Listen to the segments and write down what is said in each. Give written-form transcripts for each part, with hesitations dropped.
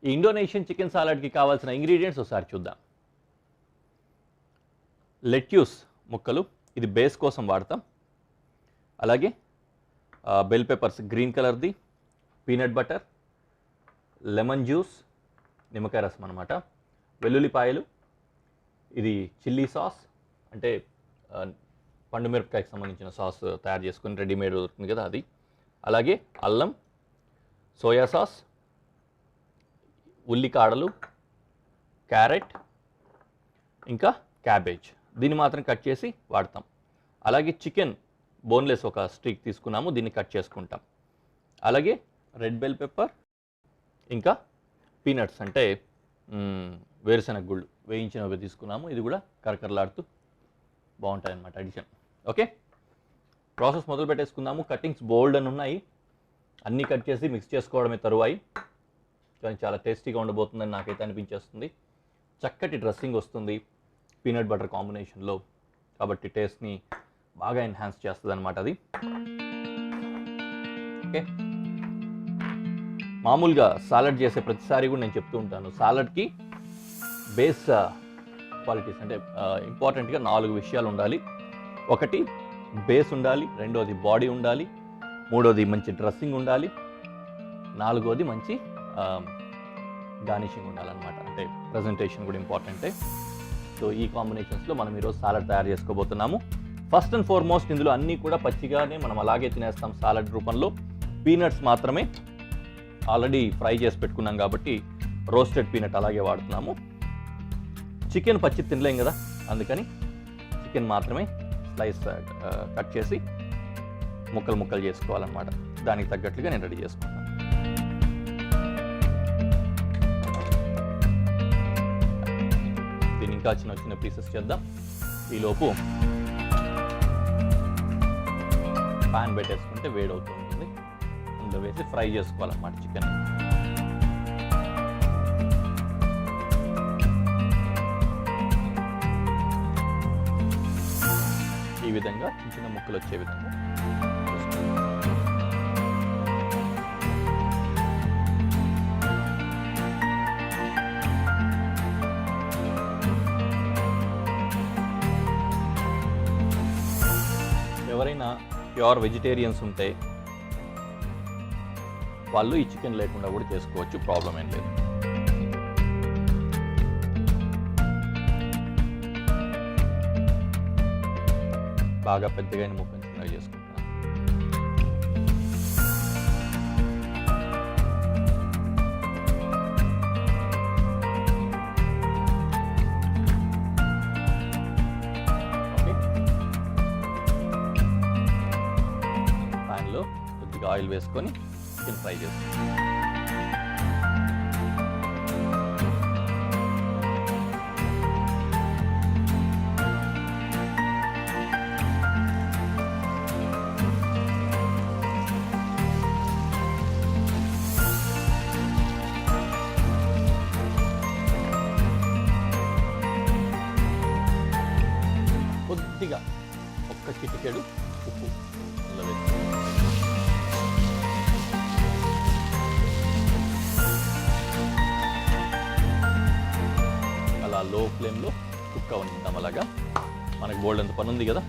ఈ Indonesian chicken సాలడ్కి కావాల్సిన ingredients ఒకసారి చూద్దాం. లెట్యూస్ ముక్కలు, ఇది బేస్ కోసం వాడతాం. అలాగే బెల్ పెప్పర్స్ గ్రీన్ కలర్ది, పీనట్ బటర్, లెమన్ జ్యూస్, నిమ్మకాయ రసం అనమాట, వెల్లుల్లిపాయలు, ఇది చిల్లీ సాస్ అంటే పండు మిరపకాయకి సంబంధించిన సాస్ తయారు చేసుకొని రెడీమేడ్ దొరుకుతుంది కదా అది, అలాగే అల్లం, సోయా సాస్, ఉల్లికాడలు, క్యారెట్, ఇంకా క్యాబేజ్. దీన్ని మాత్రం కట్ చేసి వాడతాం. అలాగే చికెన్ బోన్లెస్ ఒక స్టిక్ తీసుకున్నాము, దీన్ని కట్ చేసుకుంటాం. అలాగే రెడ్ బెల్ పెప్పర్, ఇంకా పీనట్స్ అంటే వేరుశనగ గుళ్ళు వేయించినవి తీసుకున్నాము. ఇది కూడా కరకరలాడుతూ బాగుంటాయి అన్నమాట అడిషన్. ఓకే, ప్రాసెస్ మొదలు పెట్టేసుకుందాము. కటింగ్స్ బోల్డ్ అని ఉన్నాయి, అన్నీ కట్ చేసి మిక్స్ చేసుకోవడమే తరువాయి. కానీ చాలా టేస్టీగా ఉండబోతుందని నాకైతే అనిపించేస్తుంది. చక్కటి డ్రెస్సింగ్ వస్తుంది పీనట్ బటర్ కాంబినేషన్లో, కాబట్టి టేస్ట్ని బాగా ఎన్హాన్స్ చేస్తుంది అనమాట అది. ఓకే, మామూలుగా సాలడ్ చేసే ప్రతిసారి కూడా నేను చెప్తూ ఉంటాను, సాలడ్కి బేస్ క్వాలిటీస్ అంటే ఇంపార్టెంట్గా 4 విషయాలు ఉండాలి. ఒకటి బేస్ ఉండాలి, రెండోది బాడీ ఉండాలి, మూడోది మంచి డ్రెస్సింగ్ ఉండాలి, నాలుగోది మంచి గార్నిషింగ్ ఉండాలన్నమాట. అంటే ప్రజెంటేషన్ కూడా ఇంపార్టెంటే. సో ఈ కాంబినేషన్స్లో మనం ఈరోజు సాలడ్ తయారు చేసుకోబోతున్నాము. ఫస్ట్ అండ్ ఫార్మోస్ట్ ఇందులో అన్నీ కూడా పచ్చిగానే మనం అలాగే తినేస్తాం సాలడ్ రూపంలో. పీనట్స్ మాత్రమే ఆల్రెడీ ఫ్రై చేసి పెట్టుకున్నాం కాబట్టి రోస్టెడ్ పీనట్ అలాగే వాడుతున్నాము. చికెన్ పచ్చి తినలేం కదా, అందుకని చికెన్ మాత్రమే స్లైస్ కట్ చేసి ముక్కలు ముక్కలు చేసుకోవాలన్నమాట. దానికి తగ్గట్లుగా నేను రెడీ చేసుకుంటాను. దీన్ని ఇంకా చిన్న చిన్న పీసెస్ చేద్దాం. ఈలోపు పాన్ పెట్టేసుకుంటే వేడవుతూ ఉంటుంది, అందులో వేసి ఫ్రై చేసుకోవాలన్నమాట చికెన్. ఈ విధంగా చిన్న చిన్న ముక్కలు వచ్చే విధంగా ఎవరైనా ప్యూర్ వెజిటేరియన్స్ ఉంటే వాళ్ళు ఈ చికెన్ లేకుండా కూడా చేసుకోవచ్చు, ప్రాబ్లం ఏం లేదు. బాగా పెద్దగా ముక్కలు చిన్నగా చేసుకుంటాను. ఓకే, ప్యాన్లో కొద్దిగా ఆయిల్ వేసుకొని చికెన్ ఫ్రై చేసుకుంటాం. కొద్దిగా ఒక్క చిటికెడు ఉప్పు అందులో వేసి అలా లో ఫ్లేమ్లో కుక్ అవనిద్దాం. అలాగా మనకు బోల్డ్ అంత పని ఉంది కదా,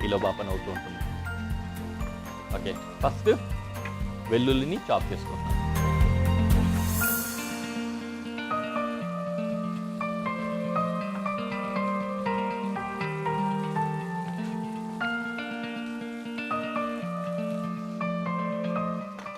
ఈలో బాగా పని అవుతూ ఉంటుంది. ఓకే, ఫస్ట్ వెల్లుల్లిని చాప్ చేసుకుంటాం.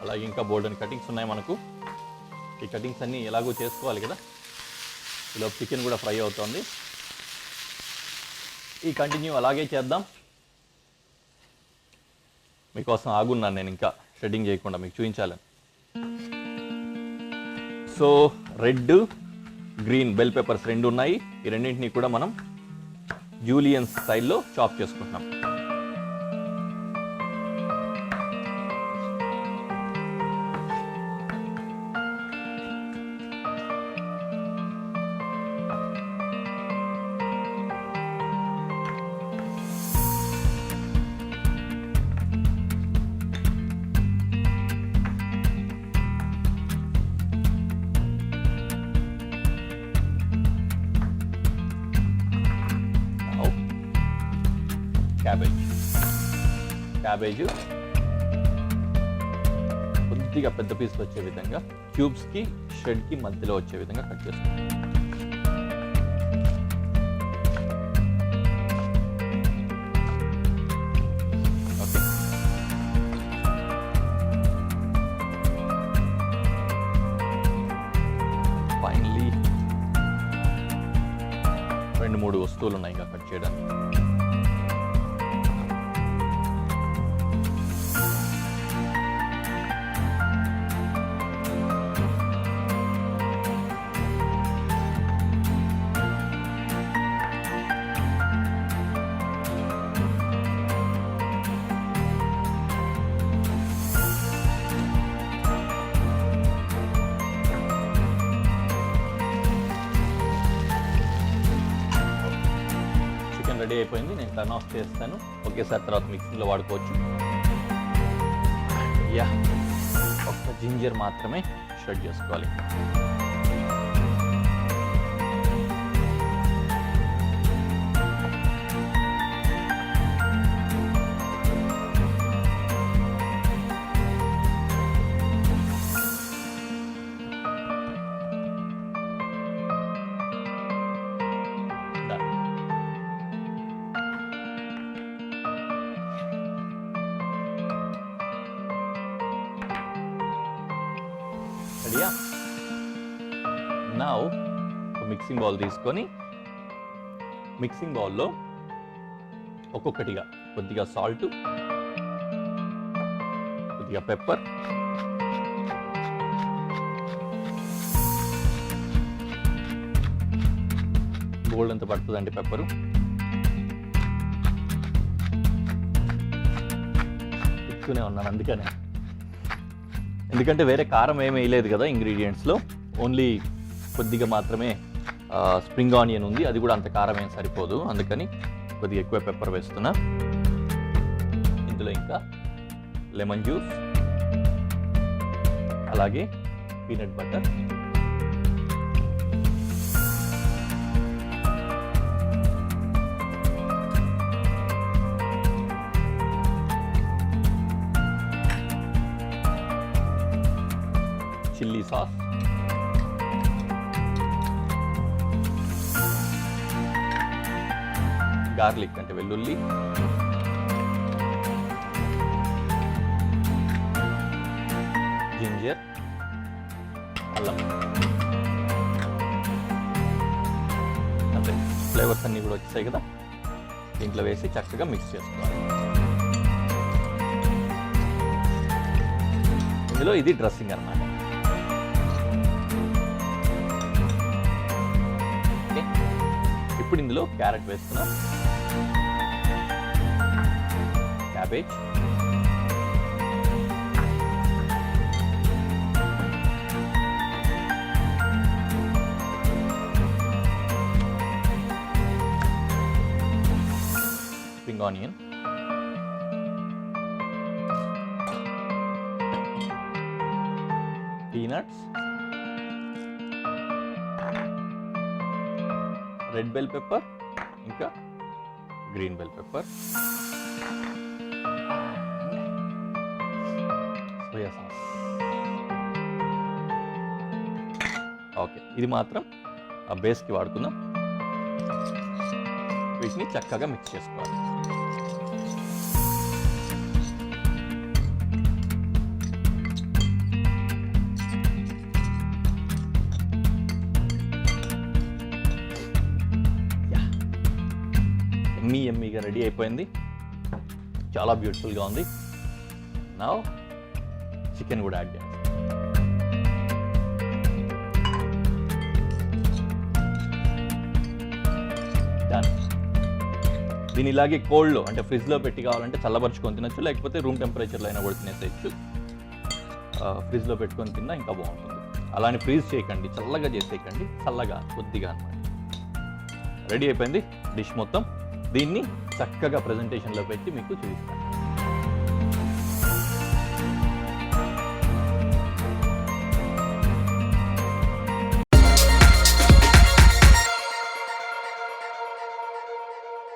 అలాగే ఇంకా బోల్డ్ అని కటింగ్స్ ఉన్నాయి మనకు. ఈ కటింగ్స్ అన్నీ ఎలాగో చేసుకోవాలి కదా, ఇలా చికెన్ కూడా ఫ్రై అవుతుంది. ఈ కంటిన్యూ అలాగే చేద్దాం. మీకోసం ఆగున్నాను నేను ఇంకా షెడ్డింగ్ చేయకుండా మీకు చూపించాలని. So red, green bell peppers 2 ఉన్నాయి. ఈ రెండింటిని కూడా మనం జూలియన్ స్టైల్లో చాప్ చేసుకుంటున్నాం. క్యాబేజ్ కొద్దిగా పెద్ద పీసులు వచ్చే విధంగా క్యూబ్స్కి షెడ్కి మధ్యలో వచ్చే విధంగా కట్ చేసుకుంటాం. ఓకే, ఫైనలీ 2-3 వస్తువులు ఉన్నాయి ఇంకా కట్ చేయడానికి. రెడీ అయిపోయింది. నేను టర్న్ ఆఫ్ చేస్తాను. ఒకేసారి తర్వాత మిక్సీలో వాడుకోవచ్చు. యా, ఒక్క జింజర్ మాత్రమే షెడ్ చేసుకోవాలి. రెడీయా? నౌ మిక్సింగ్ బౌల్ తీసుకొని మిక్సింగ్ బౌల్లో ఒక్కొక్కటిగా కొద్దిగా సాల్ట్, కొద్దిగా పెప్పర్, గోల్డ్ ఎంత పడుతుందండి పెప్పరు, ఇస్తూనే ఉన్నాను అందుకనే, ఎందుకంటే వేరే కారం ఏమీ వేయలేదు కదా ఇంగ్రీడియంట్స్లో, ఓన్లీ కొద్దిగా మాత్రమే స్ప్రింగ్ ఆనియన్ ఉంది, అది కూడా అంత కారం ఏం సరిపోదు, అందుకని కొద్దిగా ఎక్కువ పెప్పర్ వేస్తున్నా. ఇందులో ఇంకా లెమన్ జ్యూస్, అలాగే peanut butter, chilli sauce, garlic అంటే వెల్లుల్లి, జింజర్, అల్లం, అంతే. ఫ్లేవర్స్ అన్నీ కూడా వచ్చాయి కదా, దీంట్లో వేసి చక్కగా మిక్స్ చేసుకోవాలి. ఇందులో ఇది డ్రెస్సింగ్ అన్నమాట. ఇప్పుడు ఇందులో క్యారెట్ వేస్తున్నాం, cabbage, spring onion, peanuts, red bell pepper, ఇంకా green bell pepper, soya sauce. Okay, ఇది మాత్రం ఆ బేస్కి వాడుకుందాం. వీటిని చక్కగా మిక్స్ చేసుకోవాలి. ఎమ్మీగా రెడీ అయిపోయింది, చాలా బ్యూటిఫుల్గా ఉంది. నౌ చికెన్ కూడా యాడ్ చేయాలి. డన్. దీని ఇలాగే కోల్డ్లో అంటే ఫ్రిడ్జ్లో పెట్టి కావాలంటే చల్లబరుచుకొని తినచ్చు, లేకపోతే రూమ్ టెంపరేచర్లో అయినా కూడా తినేసేయచ్చు. ఫ్రిడ్జ్లో పెట్టుకొని తిన్నా ఇంకా బాగుంటుంది. అలానే ఫ్రీజ్ చేయకండి, చల్లగా చేసేయకండి, చల్లగా కొద్దిగా అన్నమాట. రెడీ అయిపోయింది డిష్ మొత్తం. దీన్ని చక్కగా ప్రెజెంటేషన్లో పెట్టి మీకు చూపిస్తాను.